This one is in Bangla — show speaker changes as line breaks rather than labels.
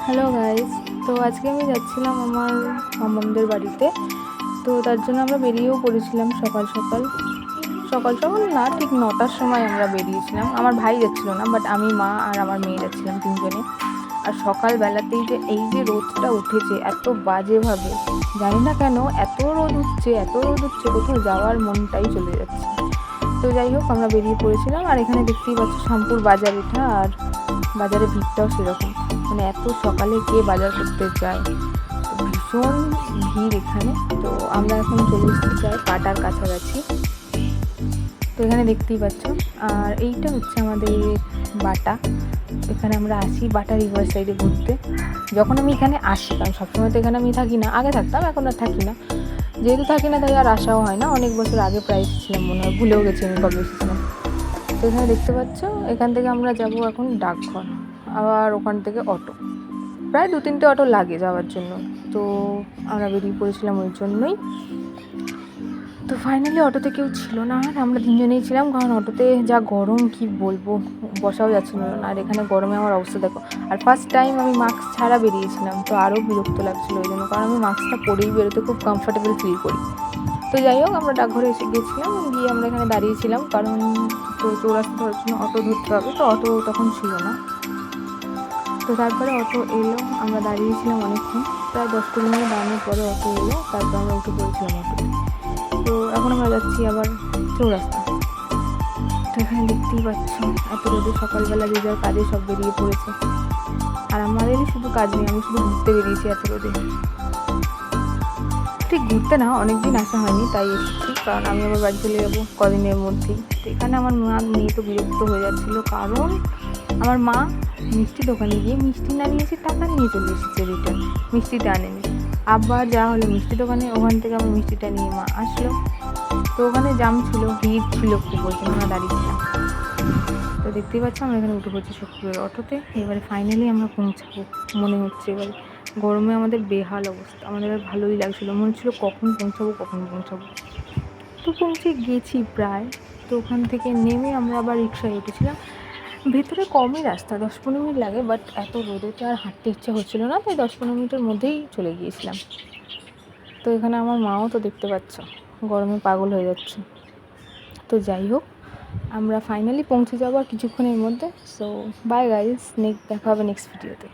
Hello guys. তো আজকে আমি যাচ্ছিলাম আমার মামাদের বাড়িতে। তো তার জন্য আমরা বেরিয়েও পড়েছিলাম সকাল সকাল। সকাল সকাল না, ঠিক 9টার সময় আমরা বেরিয়েছিলাম। আমার ভাই যাচ্ছিল না, বাট আমি, মা আর আমার মেয়ে যাচ্ছিলাম, তিনজনে। আর সকালবেলাতেই যে এই যে রোদটা উঠেছে এত বাজেভাবে, জানি না কেন এত রোদ উঠছে, এত রোদ উঠছে, কোথাও যাওয়ার মনটাই চলে যাচ্ছে। তো যাই হোক, আমরা বেরিয়ে পড়েছিলাম। আর এখানে দেখতেই পাচ্ছ শামপুর বাজার এটা। আর বাজারে ভিড়টাও সেরকম, মানে এত সকালে কে বাজার করতে যায়, তো ভীষণ ভিড় এখানে। তো আমরা এখন চলে এসেছি প্রায় পাটার কাছাকাছি। তো এখানে দেখতেই পাচ্ছ। আর এইটা হচ্ছে আমাদের বাটা। এখানে আমরা আসি বাটা রিভার সাইডে ঘুরতে। যখন আমি এখানে আসি, কারণ সবসময় তো এখানে আমি থাকি না, আগে থাকতাম, এখন আর থাকি না। যেহেতু থাকি না তাই আর আসাও হয় না। অনেক বছর আগে প্রায় এসেছিলাম, মনে হয় ভুলেও গেছি আমি কবে এসেছিলাম। তো এখানে দেখতে পাচ্ছ, এখান থেকে আমরা যাব এখন ডাকঘর। আবার ওখান থেকে অটো, প্রায় 2-3টে অটো লাগে যাওয়ার জন্য। তো আমরা বেরিয়ে পড়েছিলাম ওই জন্যই। তো ফাইনালি অটোতে কেউ ছিল না, আর আমরা তিনজনেই ছিলাম, কারণ অটোতে যা গরম কি বলবো, বসাও যাচ্ছিল না। আর এখানে গরমে আমার অবস্থা দেখো। আর ফার্স্ট টাইম আমি মাস্ক ছাড়া বেরিয়েছিলাম, তো আরও বিরক্ত লাগছিলো ওই জন্য, কারণ আমি মাস্কটা পরেই বেরোতে খুব কমফর্টেবল ফিল করি। তো যাই হোক, আমরা ডাকঘরে এসে গেছিলাম, গিয়ে আমরা এখানে দাঁড়িয়েছিলাম, কারণ তো চৌরাস্তা ধরার জন্য অটো ধরতে হবে। তো অটো তখন ছিল না। তো তারপরে অটো এলো, আমরা দাঁড়িয়েছিলাম অনেকক্ষণ, প্রায় 10-20 মিনিট দাঁড়ানোর পরে অটো এলো। তারপর আমরা উঠে পড়েছিলাম অটোতে। তো এখন আমরা যাচ্ছি আবার চৌরাস্তা। তো এখানে দেখতেই পাচ্ছ, এত রোদে সকালবেলা যে যার কাজে সব বেরিয়ে পড়েছে। আর আমাদেরই শুধু কাজ নেই, আমি শুধু ঘুরতে বেরিয়েছি এত রোদে। ঠিক ঘুরতে না, অনেকদিন আসা হয়নি তাই এসেছি, কারণ আমি আবার বাড়ি চলে যাবো কদিনের মধ্যেই। তো এখানে আমার মা মেয়ে তো বিরক্ত হয়ে যাচ্ছিলো, কারণ আমার মা মিষ্টি দোকানে গিয়ে মিষ্টি না নিয়ে এসে টাকা নিয়ে চলে এসেছে রিটার্ন, মিষ্টিটা আনেনি। আবার যা হলো মিষ্টি দোকানে, ওখান থেকে আমার মিষ্টিটা নিয়ে মা আসলো। তো ওখানে জাম ছিল, ভিড় ছিল খুব, ওই জন্য আমরা দাঁড়িয়েছিলাম। তো দেখতেই পাচ্ছ, আমরা এখানে উঠে পড়ছি শুক্রের অটোতে। এবারে ফাইনালি আমরা পৌঁছাবো মনে হচ্ছে। এবারে গরমে আমাদের বেহাল অবস্থা, আমাদের আর ভালোই লাগছিলো, মনে হচ্ছিলো কখন পৌঁছাবো কখন পৌঁছাবো। তো পৌঁছে গেছি প্রায়। তো ওখান থেকে নেমে আমরা আবার রিক্সায় উঠেছিলাম। ভেতরে কমই রাস্তা, 10-15 মিনিট লাগে, বাট এত রোদেতে আর হাঁটতে ইচ্ছা হচ্ছিলো না, তাই 10-15 মিনিটের মধ্যেই চলে গিয়েছিলাম। তো এখানে আমার মাও তো দেখতে পাচ্ছ গরমে পাগল হয়ে যাচ্ছে। তো যাই হোক, আমরা ফাইনালি পৌঁছে যাবো আর কিছুক্ষণের মধ্যে। সো বাই গাইস, দেখা হবে নেক্সট ভিডিওতে।